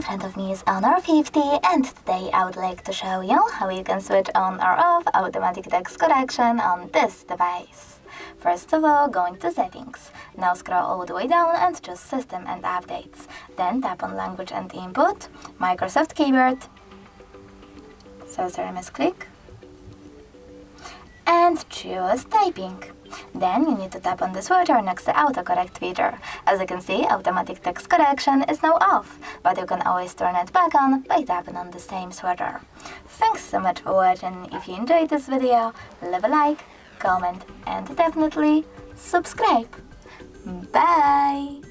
front of me is Honor 50, and today I would like to show you how you can switch on or off automatic text correction on this device. First of all, go into Settings. Now scroll all the way down and choose System and Updates. Then tap on Language and Input, Microsoft Keyboard, cursor misclick, and choose Typing. Then you need to tap on the switcher next to Autocorrect feature. As you can see, automatic text correction is now off, but you can always turn it back on by tapping on the same switcher. Thanks so much for watching. If you enjoyed this video, leave a like, comment, and definitely subscribe. Bye!